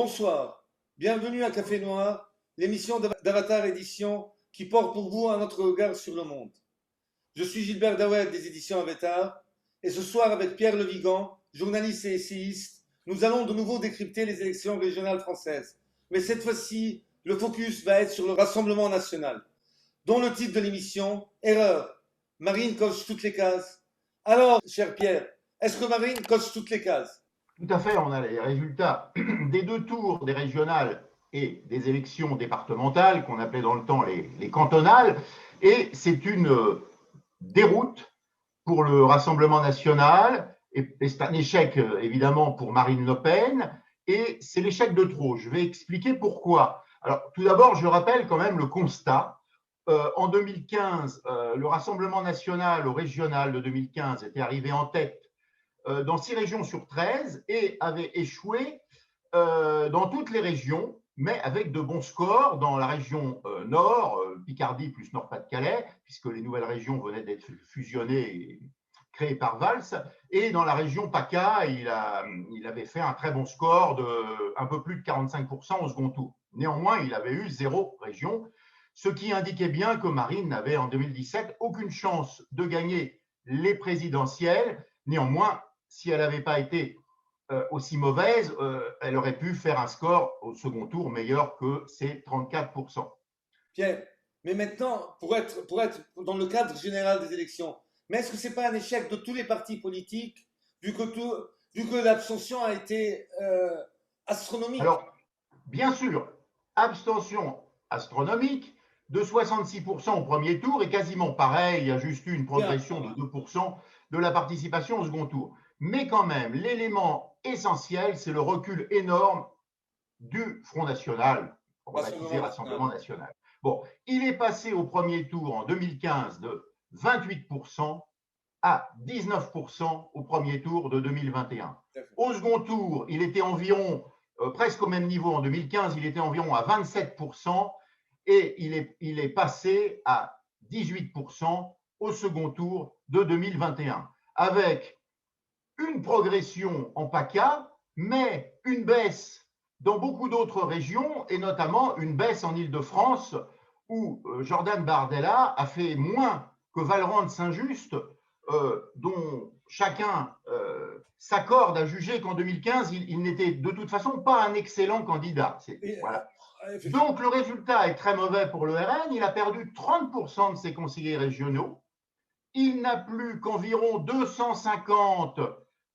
Bonsoir, bienvenue à Café Noir, l'émission d'Avatar Édition qui porte pour vous un autre regard sur le monde. Je suis Gilbert Daoued des éditions Avatar et ce soir avec Pierre Levigan, journaliste et essayiste, nous allons de nouveau décrypter les élections régionales françaises. Mais cette fois-ci, le focus va être sur le Rassemblement national, dont le titre de l'émission, Erreur. Marine coche toutes les cases. Alors, cher Pierre, est-ce que Marine coche toutes les cases? Tout à fait, on a les résultats des deux tours des régionales et des élections départementales, qu'on appelait dans le temps les cantonales, et c'est une déroute pour le Rassemblement national, et c'est un échec évidemment pour Marine Le Pen, et c'est l'échec de trop. Je vais expliquer pourquoi. Alors, tout d'abord, je rappelle quand même le constat. En 2015, le Rassemblement national au régional de 2015 était arrivé en tête dans 6 régions sur 13 et avait échoué dans toutes les régions, mais avec de bons scores dans la région Nord, Picardie plus Nord-Pas-de-Calais, puisque les nouvelles régions venaient d'être fusionnées et créées par Valls, et dans la région PACA, il avait fait un très bon score de un peu plus de 45% au second tour. Néanmoins, il avait eu 0 région, ce qui indiquait bien que Marine n'avait en 2017 aucune chance de gagner les présidentielles. Néanmoins, si elle n'avait pas été aussi mauvaise, elle aurait pu faire un score au second tour meilleur que ses 34%. Pierre, mais maintenant, pour être dans le cadre général des élections, mais est-ce que ce n'est pas un échec de tous les partis politiques, vu que l'abstention a été astronomique? Alors, bien sûr, abstention astronomique de 66% au premier tour et quasiment pareil, il y a juste eu une progression de 2% de la participation au second tour. Mais quand même, l'élément essentiel, c'est le recul énorme du Front National, baptisé Rassemblement National. Bon, il est passé au premier tour en 2015 de 28% à 19% au premier tour de 2021. Au second tour, il était environ, presque au même niveau en 2015, il était environ à 27% et il est passé à 18% au second tour de 2021, avec une progression en PACA, mais une baisse dans beaucoup d'autres régions, et notamment une baisse en Île-de-France, où Jordan Bardella a fait moins que Valrand Saint-Just, dont chacun s'accorde à juger qu'en 2015, il n'était de toute façon pas un excellent candidat. Voilà. Donc le résultat est très mauvais pour le RN. Il a perdu 30% de ses conseillers régionaux. Il n'a plus qu'environ 250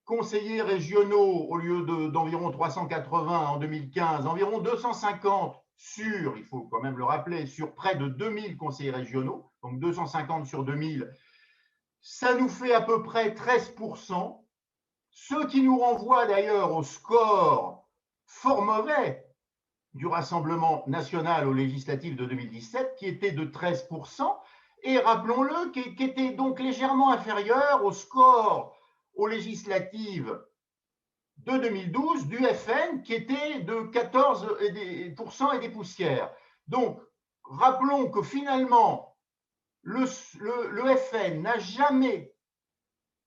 conseillers régionaux au lieu d'environ 380 en 2015, environ 250 sur, il faut quand même le rappeler, sur près de 2000 conseillers régionaux, donc 250 sur 2000, ça nous fait à peu près 13%, ce qui nous renvoie d'ailleurs au score fort mauvais du Rassemblement national aux législatives de 2017, qui était de 13%, et rappelons-le, qui était donc légèrement inférieur au score aux législatives de 2012 du FN, qui était de 14% et des poussières. Donc, rappelons que finalement, le FN n'a jamais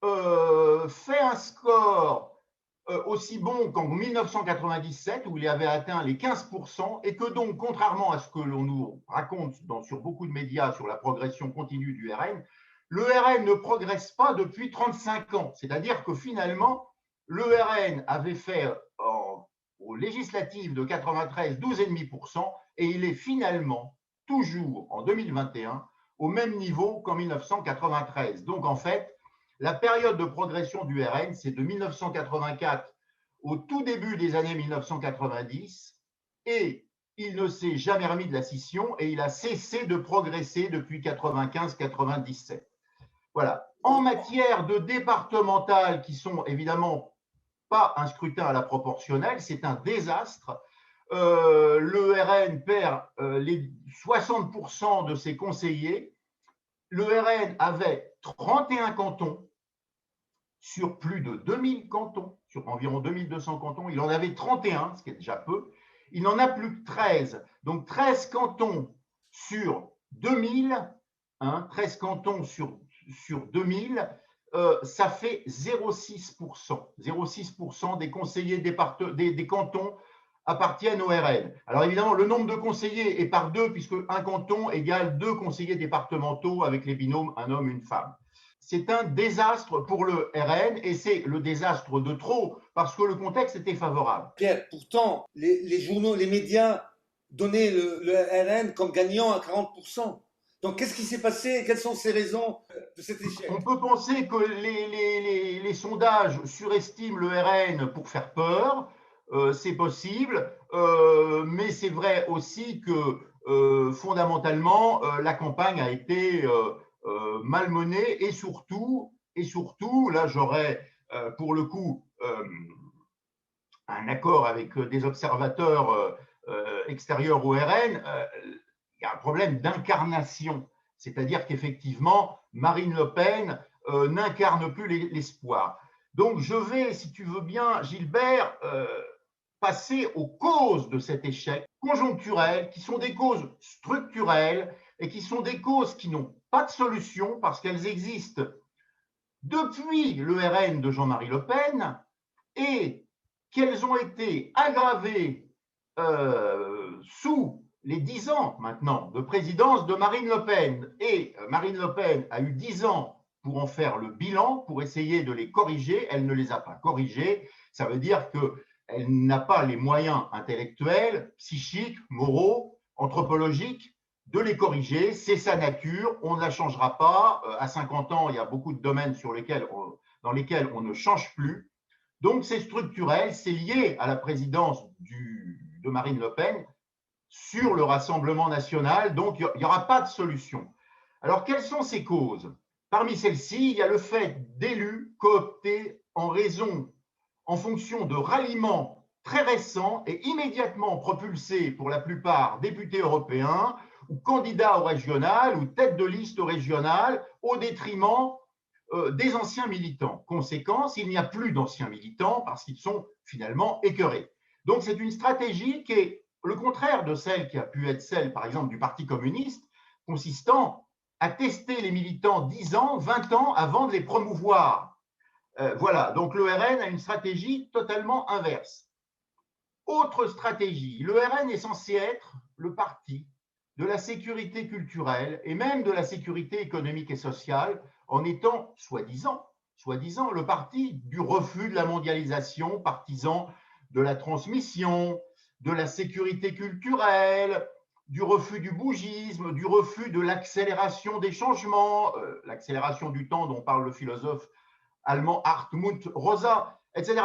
fait un score aussi bon qu'en 1997, où il avait atteint les 15%, et que donc, contrairement à ce que l'on nous raconte sur beaucoup de médias sur la progression continue du RN, le RN ne progresse pas depuis 35 ans. C'est-à-dire que finalement, le RN avait fait aux législatives de 93 12,5%, et il est finalement toujours en 2021 au même niveau qu'en 1993. Donc en fait, la période de progression du RN, c'est de 1984 au tout début des années 1990, et il ne s'est jamais remis de la scission et il a cessé de progresser depuis 95-97. Voilà. En matière de départementales, qui sont évidemment pas un scrutin à la proportionnelle, c'est un désastre. Le RN perd les 60% de ses conseillers. Le RN avait 31 cantons sur plus de 2000 cantons, sur environ 2200 cantons. Il en avait 31, ce qui est déjà peu. Il n'en a plus que 13. Donc 13 cantons sur 2000, 13 cantons sur 2000, ça fait 0,6%. 0,6% des conseillers des cantons appartiennent au RN. Alors évidemment, le nombre de conseillers est par deux, puisque un canton égale 2 conseillers départementaux avec les binômes un homme, une femme. C'est un désastre pour le RN et c'est le désastre de trop parce que le contexte était favorable. Pierre, pourtant, les journaux, les médias donnaient le RN comme gagnant à 40%. Donc, qu'est-ce qui s'est passé? Quelles sont ces raisons de cet échec? On peut penser que les sondages surestiment le RN pour faire peur, c'est possible, mais c'est vrai aussi que fondamentalement, la campagne a été malmenée et surtout, là j'aurais pour le coup un accord avec des observateurs extérieurs au RN, il y a un problème d'incarnation. C'est-à-dire qu'effectivement, Marine Le Pen n'incarne plus l'espoir. Donc, je vais, si tu veux bien, Gilbert, passer aux causes de cet échec conjoncturel, qui sont des causes structurelles et qui sont des causes qui n'ont pas de solution parce qu'elles existent depuis le RN de Jean-Marie Le Pen et qu'elles ont été aggravées sous les 10 ans maintenant de présidence de Marine Le Pen. Et Marine Le Pen a eu 10 ans pour en faire le bilan, pour essayer de les corriger. Elle ne les a pas corrigées. Ça veut dire qu'elle n'a pas les moyens intellectuels, psychiques, moraux, anthropologiques de les corriger. C'est sa nature. On ne la changera pas. À 50 ans, il y a beaucoup de domaines dans lesquels on ne change plus. Donc, c'est structurel, c'est lié à la présidence de Marine Le Pen sur le Rassemblement national, donc il n'y aura pas de solution. Alors, quelles sont ces causes? Parmi celles-ci, il y a le fait d'élus cooptés en fonction de ralliements très récents et immédiatement propulsés pour la plupart députés européens ou candidats au régional ou têtes de liste au régional au détriment des anciens militants. Conséquence, il n'y a plus d'anciens militants parce qu'ils sont finalement écœurés. Donc c'est une stratégie qui est le contraire de celle qui a pu être celle, par exemple, du Parti communiste, consistant à tester les militants 10 ans, 20 ans avant de les promouvoir. Voilà, donc le RN a une stratégie totalement inverse. Autre stratégie, le RN est censé être le parti de la sécurité culturelle et même de la sécurité économique et sociale en étant, soi-disant, le parti du refus de la mondialisation, partisan de la transmission, de la sécurité culturelle, du refus du bougisme, du refus de l'accélération des changements, l'accélération du temps dont parle le philosophe allemand Hartmut Rosa, etc.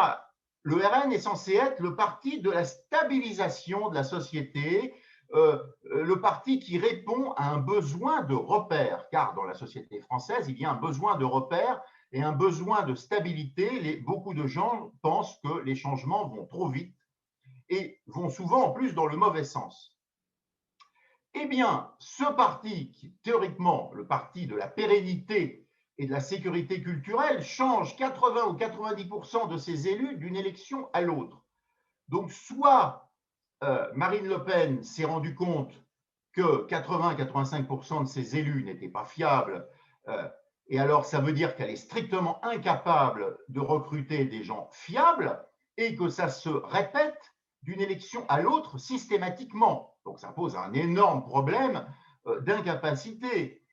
Le RN est censé être le parti de la stabilisation de la société, le parti qui répond à un besoin de repères, car dans la société française, il y a un besoin de repères et un besoin de stabilité. Beaucoup de gens pensent que les changements vont trop vite et vont souvent en plus dans le mauvais sens. Eh bien, ce parti, qui est théoriquement le parti de la pérennité et de la sécurité culturelle, change 80 ou 90% de ses élus d'une élection à l'autre. Donc, soit Marine Le Pen s'est rendu compte que 80-85% de ses élus n'étaient pas fiables, et alors ça veut dire qu'elle est strictement incapable de recruter des gens fiables et que ça se répète d'une élection à l'autre systématiquement. Donc ça pose un énorme problème d'incapacité.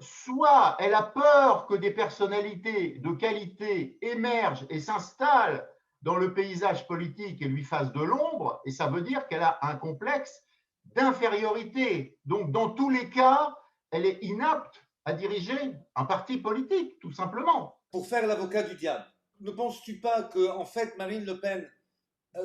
Soit elle a peur que des personnalités de qualité émergent et s'installent dans le paysage politique et lui fassent de l'ombre, et ça veut dire qu'elle a un complexe d'infériorité. Donc, dans tous les cas, elle est inapte à diriger un parti politique, tout simplement. Pour faire l'avocat du diable, ne penses-tu pas que, en fait, Marine Le Pen,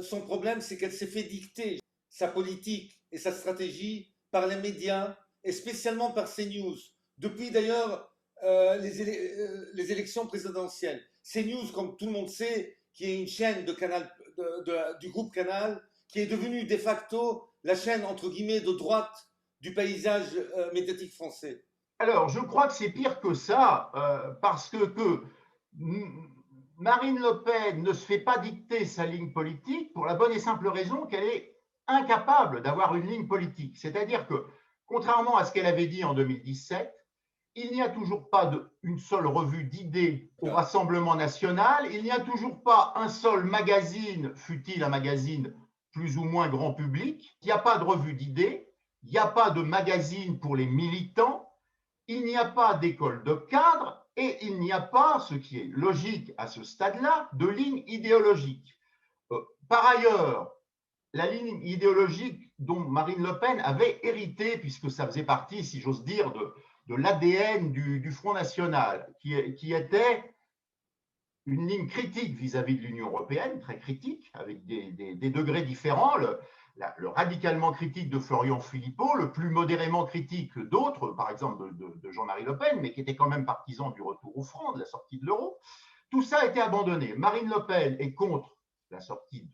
son problème, c'est qu'elle s'est fait dicter sa politique et sa stratégie par les médias, et spécialement par CNews, depuis d'ailleurs les élections présidentielles. CNews, comme tout le monde sait, qui est une chaîne du groupe Canal, qui est devenue de facto la chaîne, entre guillemets, de droite du paysage médiatique français. Alors, je crois que c'est pire que ça, parce que Marine Le Pen ne se fait pas dicter sa ligne politique pour la bonne et simple raison qu'elle est incapable d'avoir une ligne politique. C'est-à-dire que, contrairement à ce qu'elle avait dit en 2017, il n'y a toujours pas une seule revue d'idées au Rassemblement national, il n'y a toujours pas un seul magazine, fût-il un magazine plus ou moins grand public, il n'y a pas de revue d'idées, il n'y a pas de magazine pour les militants, il n'y a pas d'école de cadre et il n'y a pas, ce qui est logique à ce stade-là, de ligne idéologique. Par ailleurs, la ligne idéologique dont Marine Le Pen avait hérité, puisque ça faisait partie, si j'ose dire, de l'ADN du Front National, qui était une ligne critique vis-à-vis de l'Union européenne, très critique, avec des degrés différents, le radicalement critique de Florian Philippot, le plus modérément critique que d'autres, par exemple de Jean-Marie Le Pen, mais qui était quand même partisan du retour au franc, de la sortie de l'euro. Tout ça a été abandonné. Marine Le Pen est contre la sortie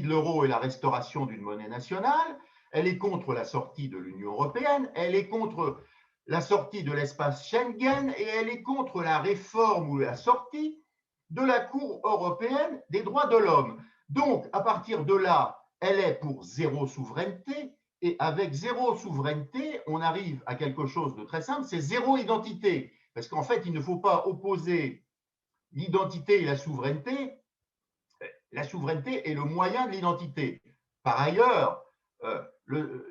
de l'euro et la restauration d'une monnaie nationale. Elle est contre la sortie de l'Union européenne. Elle est contre la sortie de l'espace Schengen et elle est contre la réforme ou la sortie de la Cour européenne des droits de l'homme. Donc, à partir de là, elle est pour zéro souveraineté et avec zéro souveraineté, on arrive à quelque chose de très simple, c'est zéro identité. Parce qu'en fait, il ne faut pas opposer l'identité et la souveraineté. La souveraineté est le moyen de l'identité. Par ailleurs,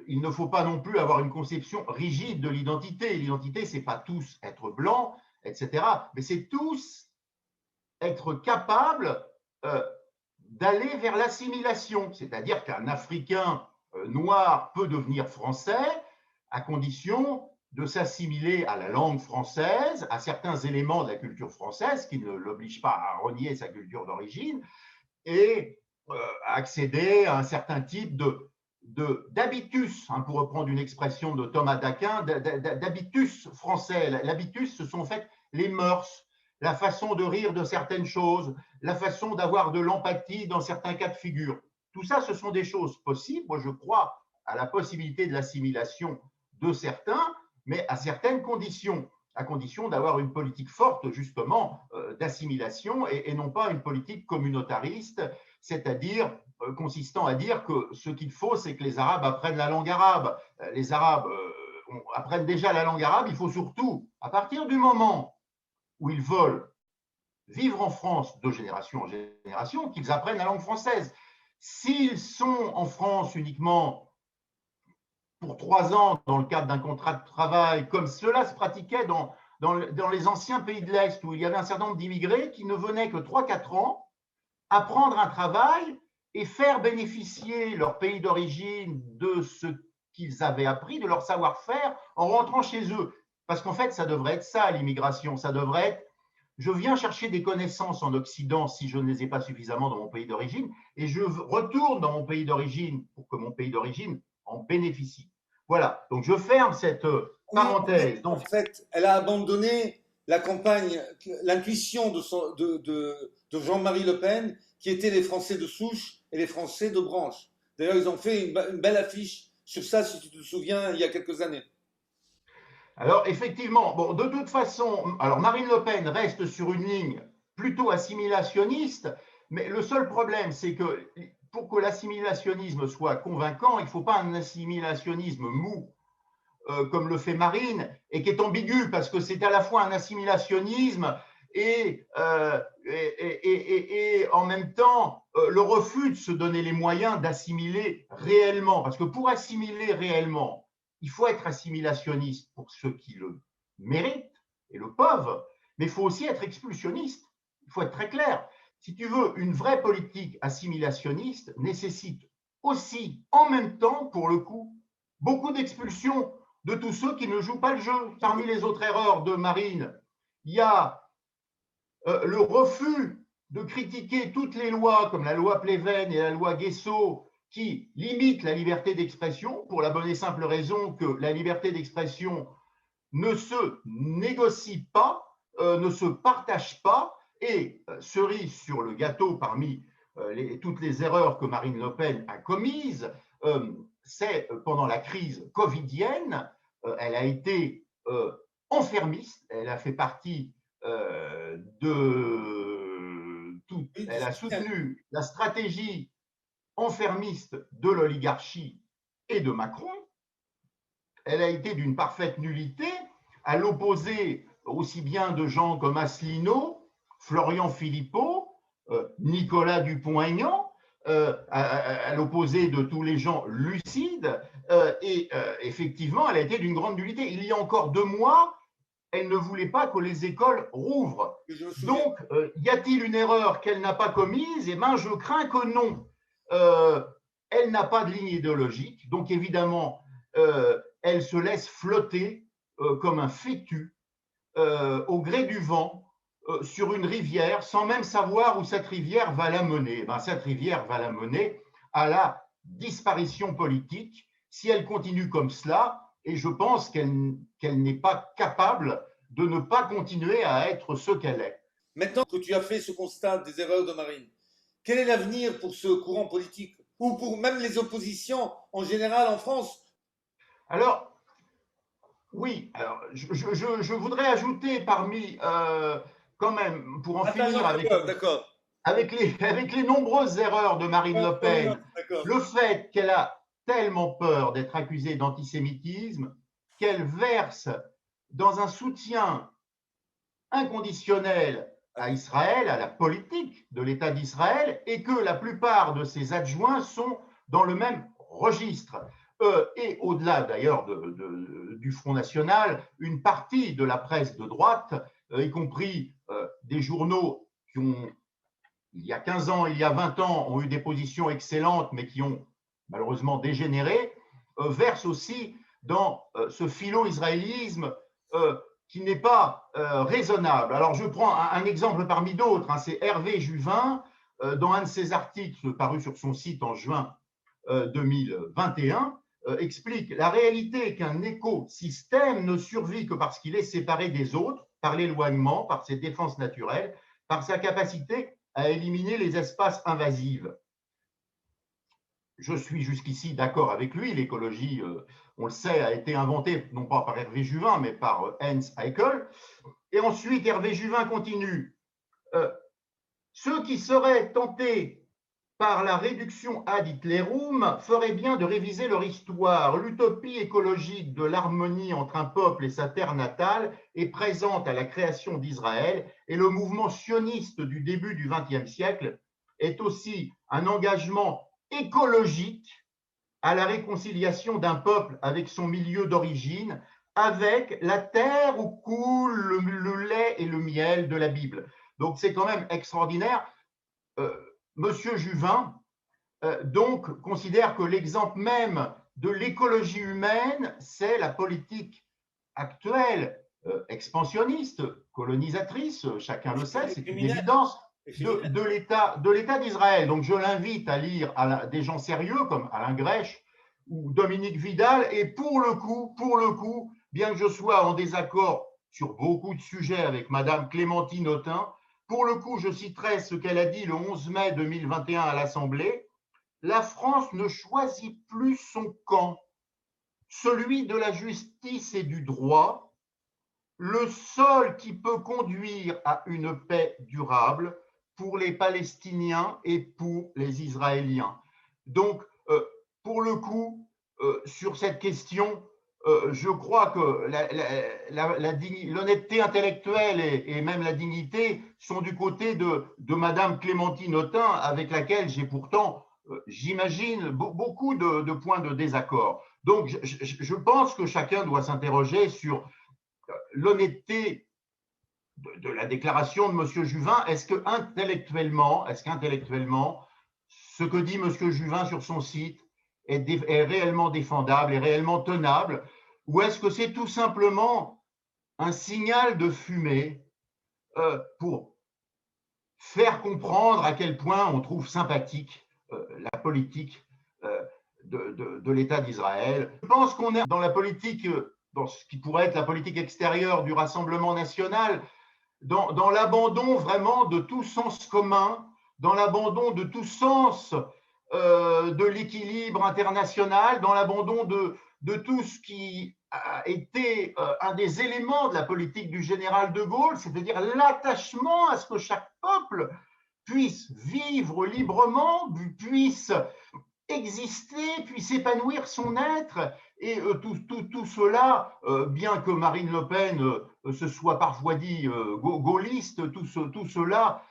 il ne faut pas non plus avoir une conception rigide de l'identité. L'identité, ce n'est pas tous être blanc, etc. Mais c'est tous être capable d'aller vers l'assimilation. C'est-à-dire qu'un Africain noir peut devenir français à condition de s'assimiler à la langue française, à certains éléments de la culture française qui ne l'obligent pas à renier sa culture d'origine et accéder à un certain type d'habitus, pour reprendre une expression de Thomas d'Aquin, d'habitus français. L'habitus, ce sont en fait les mœurs, la façon de rire de certaines choses, la façon d'avoir de l'empathie dans certains cas de figure. Tout ça, ce sont des choses possibles. Moi, je crois à la possibilité de l'assimilation de certains, mais à certaines conditions, à condition d'avoir une politique forte, justement, d'assimilation et non pas une politique communautariste, c'est-à-dire consistant à dire que ce qu'il faut, c'est que les Arabes apprennent la langue arabe. Les Arabes apprennent déjà la langue arabe, il faut surtout, à partir du moment où ils veulent vivre en France de génération en génération, qu'ils apprennent la langue française. S'ils sont en France uniquement pour 3 ans dans le cadre d'un contrat de travail, comme cela se pratiquait dans les anciens pays de l'Est, où il y avait un certain nombre d'immigrés qui ne venaient que 3-4 ans, apprendre un travail et faire bénéficier leur pays d'origine de ce qu'ils avaient appris, de leur savoir-faire, en rentrant chez eux. Parce qu'en fait, ça devrait être ça, l'immigration. Ça devrait être, je viens chercher des connaissances en Occident si je ne les ai pas suffisamment dans mon pays d'origine, et je retourne dans mon pays d'origine pour que mon pays d'origine en bénéficie. Voilà, donc je ferme cette parenthèse. En fait, elle a abandonné la campagne, l'intuition de Jean-Marie Le Pen, qui étaient les Français de souche et les Français de branche. D'ailleurs, ils ont fait une belle affiche sur ça, si tu te souviens, il y a quelques années. Alors, effectivement, bon, de toute façon, alors Marine Le Pen reste sur une ligne plutôt assimilationniste, mais le seul problème, c'est que pour que l'assimilationnisme soit convaincant, il ne faut pas un assimilationnisme mou, comme le fait Marine, et qui est ambigu, parce que c'est à la fois un assimilationnisme et en même temps le refus de se donner les moyens d'assimiler réellement. Parce que pour assimiler réellement, il faut être assimilationniste pour ceux qui le méritent et le peuvent, mais il faut aussi être expulsionniste. Il faut être très clair. Si tu veux, une vraie politique assimilationniste nécessite aussi, en même temps, pour le coup, beaucoup d'expulsions de tous ceux qui ne jouent pas le jeu. Parmi les autres erreurs de Marine, il y a le refus de critiquer toutes les lois, comme la loi Pleven et la loi Guesso, qui limitent la liberté d'expression, pour la bonne et simple raison que la liberté d'expression ne se négocie pas, ne se partage pas, et cerise sur le gâteau parmi toutes les erreurs que Marine Le Pen a commises, c'est pendant la crise covidienne, elle a été enfermiste, elle a fait partie elle a soutenu la stratégie enfermiste de l'oligarchie et de Macron. Elle a été d'une parfaite nullité, à l'opposé aussi bien de gens comme Asselineau, Florian Philippot, Nicolas Dupont-Aignan, à l'opposé de tous les gens lucides. Effectivement, elle a été d'une grande nullité. Il y a encore 2 mois, elle ne voulait pas que les écoles rouvrent. Donc, y a-t-il une erreur qu'elle n'a pas commise? Eh bien, je crains que non. Elle n'a pas de ligne idéologique, donc évidemment, elle se laisse flotter comme un fétu au gré du vent sur une rivière sans même savoir où cette rivière va la mener. Ben, cette rivière va la mener à la disparition politique si elle continue comme cela, et je pense qu'elle n'est pas capable de ne pas continuer à être ce qu'elle est. Maintenant que tu as fait ce constat des erreurs de Marine, quel est l'avenir pour ce courant politique ou pour même les oppositions en général en France? Alors, oui, alors, je voudrais ajouter parmi, quand même, pour en finir avec les nombreuses erreurs de Marine Le Pen, le fait qu'elle a tellement peur d'être accusée d'antisémitisme qu'elle verse dans un soutien inconditionnel à Israël, à la politique de l'État d'Israël, et que la plupart de ses adjoints sont dans le même registre. Et au-delà d'ailleurs du Front National, une partie de la presse de droite, y compris des journaux qui ont, il y a 15 ans, il y a 20 ans, ont eu des positions excellentes, mais qui ont malheureusement dégénéré, versent aussi dans ce philo-israélisme qui n'est pas raisonnable. Alors, je prends un exemple parmi d'autres. C'est Hervé Juvin, dans un de ses articles parus sur son site en juin 2021, explique la réalité est qu'un écosystème ne survit que parce qu'il est séparé des autres, par l'éloignement, par ses défenses naturelles, par sa capacité à éliminer les espaces invasifs. Je suis jusqu'ici d'accord avec lui. L'écologie, on le sait, a été inventée non pas par Hervé Juvin, mais par Hans Haeckel. Et ensuite, Hervé Juvin continue. Ceux qui seraient tentés par la réduction ad Hitlerum feraient bien de réviser leur histoire. L'utopie écologique de l'harmonie entre un peuple et sa terre natale est présente à la création d'Israël, et le mouvement sioniste du début du XXe siècle est aussi un engagement écologique à la réconciliation d'un peuple avec son milieu d'origine, avec la terre où coule le lait et le miel de la Bible. Donc c'est quand même extraordinaire. Monsieur Juvin, donc, considère que l'exemple même de l'écologie humaine, c'est la politique actuelle, expansionniste, colonisatrice, chacun le sait, c'est une évidence, de l'État d'Israël. Donc, je l'invite à lire des gens sérieux comme Alain Grèche ou Dominique Vidal. Et pour le coup, bien que je sois en désaccord sur beaucoup de sujets avec Madame Clémentine Autain, pour le coup, je citerai ce qu'elle a dit le 11 mai 2021 à l'Assemblée. La France ne choisit plus son camp, celui de la justice et du droit, le seul qui peut conduire à une paix durable pour les Palestiniens et pour les Israéliens. Donc, pour le coup, sur cette question, je crois que l'honnêteté intellectuelle et même la dignité sont du côté de Madame Clémentine Autain, avec laquelle j'ai pourtant, j'imagine, beaucoup de points de désaccord. Donc, je pense que chacun doit s'interroger sur l'honnêteté de la déclaration de M. Juvin. Est-ce qu'intellectuellement, ce que dit M. Juvin sur son site est réellement défendable, est réellement tenable, ou est-ce que c'est tout simplement un signal de fumée pour faire comprendre à quel point on trouve sympathique la politique de l'État d'Israël? Je pense qu'on est dans la politique, dans ce qui pourrait être la politique extérieure du Rassemblement national, dans l'abandon vraiment de tout sens commun, dans l'abandon de tout sens de l'équilibre international, dans l'abandon de tout ce qui a été un des éléments de la politique du général de Gaulle, c'est-à-dire l'attachement à ce que chaque peuple puisse vivre librement, puisse exister, puisse épanouir son être. Et tout cela, bien que Marine Le Pen se soit parfois dit gaulliste, tout cela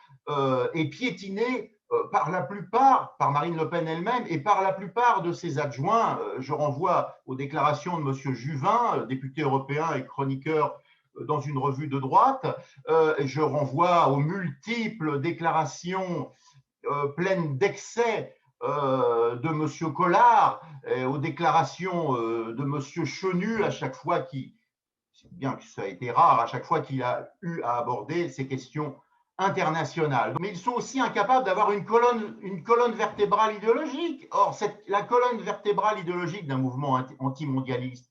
est piétiné par la plupart, par Marine Le Pen elle-même et par la plupart de ses adjoints. Je renvoie aux déclarations de M. Juvin, député européen et chroniqueur dans une revue de droite. Je renvoie aux multiples déclarations pleines d'excès de M. Collard, aux déclarations de M. Chenu à chaque fois bien que ça a été rare, à chaque fois qu'il a eu à aborder ces questions internationales. Mais ils sont aussi incapables d'avoir une colonne vertébrale idéologique. Or, la colonne vertébrale idéologique d'un mouvement antimondialiste,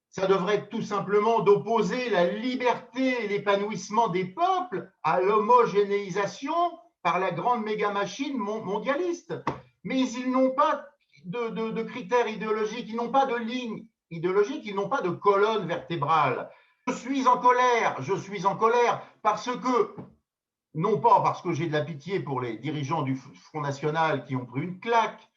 ça devrait être tout simplement d'opposer la liberté et l'épanouissement des peuples à l'homogénéisation par la grande méga-machine mondialiste. Mais ils n'ont pas de critères idéologiques, ils n'ont pas de ligne idéologique, ils n'ont pas de colonne vertébrale. Je suis en colère parce que, non pas parce que j'ai de la pitié pour les dirigeants du Front National qui ont pris une claque,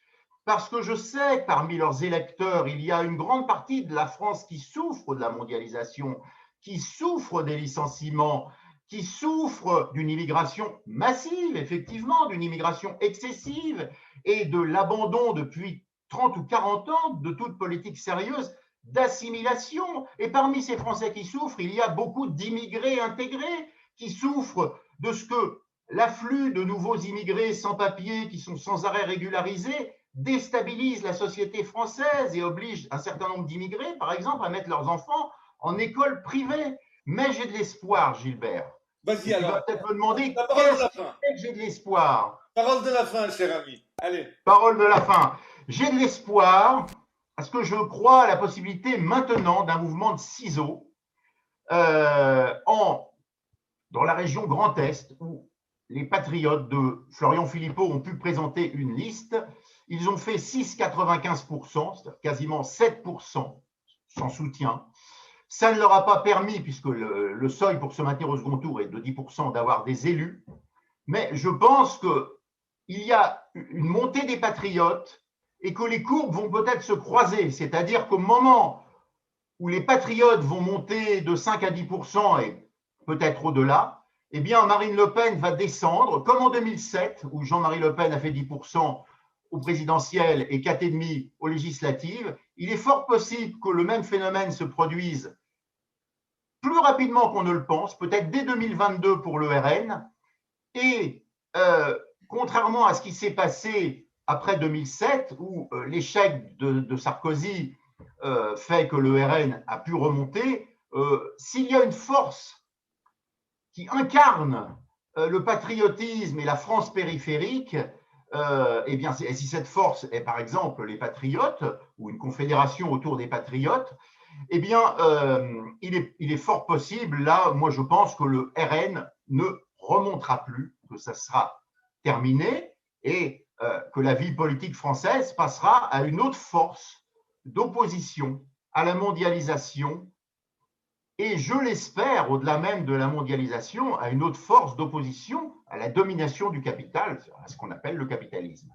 parce que je sais que parmi leurs électeurs, il y a une grande partie de la France qui souffre de la mondialisation, qui souffre des licenciements, qui souffre d'une immigration massive, effectivement, d'une immigration excessive et de l'abandon depuis 30 ou 40 ans de toute politique sérieuse d'assimilation. Et parmi ces Français qui souffrent, il y a beaucoup d'immigrés intégrés qui souffrent de ce que l'afflux de nouveaux immigrés sans papier qui sont sans arrêt régularisés déstabilise la société française et oblige un certain nombre d'immigrés, par exemple, à mettre leurs enfants en école privée. Mais j'ai de l'espoir, Gilbert. Vas-y alors. Tu vas peut-être me demander qu'est-ce qui fait que j'ai de l'espoir. Parole de la fin, cher ami. Allez. Parole de la fin. J'ai de l'espoir parce que je crois à la possibilité maintenant d'un mouvement de ciseaux dans la région Grand Est où les patriotes de Florian Philippot ont pu présenter une liste. Ils ont fait 6,95%, c'est-à-dire quasiment 7% sans soutien. Ça ne leur a pas permis, puisque le seuil pour se maintenir au second tour est de 10%, d'avoir des élus. Mais je pense qu'il y a une montée des patriotes et que les courbes vont peut-être se croiser. C'est-à-dire qu'au moment où les patriotes vont monter de 5 à 10% et peut-être au-delà, eh bien Marine Le Pen va descendre, comme en 2007, où Jean-Marie Le Pen a fait 10% au présidentiel et 4,5% aux législatives. Il est fort possible que le même phénomène se produise plus rapidement qu'on ne le pense, peut-être dès 2022 pour le RN. Et contrairement à ce qui s'est passé après 2007, où l'échec de Sarkozy fait que le RN a pu remonter, s'il y a une force qui incarne le patriotisme et la France périphérique, eh bien, si cette force est par exemple les patriotes ou une confédération autour des patriotes, eh bien, il est fort possible, là, moi je pense que le RN ne remontera plus, que ça sera terminé et que la vie politique française passera à une autre force d'opposition à la mondialisation et, je l'espère, au-delà même de la mondialisation, à une autre force d'opposition à la domination du capital, à ce qu'on appelle le capitalisme.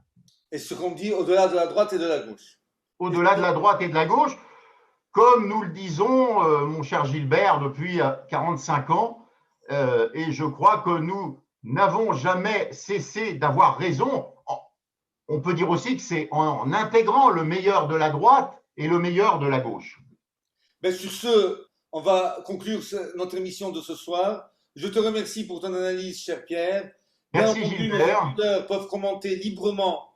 Et ce qu'on dit au-delà de la droite et de la gauche. Au-delà de la droite et de la gauche, comme nous le disons, mon cher Gilbert, depuis 45 ans, et je crois que nous n'avons jamais cessé d'avoir raison. On peut dire aussi que c'est en intégrant le meilleur de la droite et le meilleur de la gauche. Ben sur ce, on va conclure notre émission de ce soir. Je te remercie pour ton analyse, cher Pierre. Merci, Gilbert. Les auditeurs peuvent commenter librement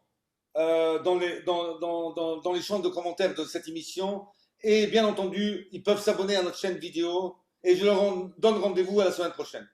dans les champs de commentaires de cette émission. Et bien entendu, ils peuvent s'abonner à notre chaîne vidéo. Et je leur donne rendez-vous à la semaine prochaine.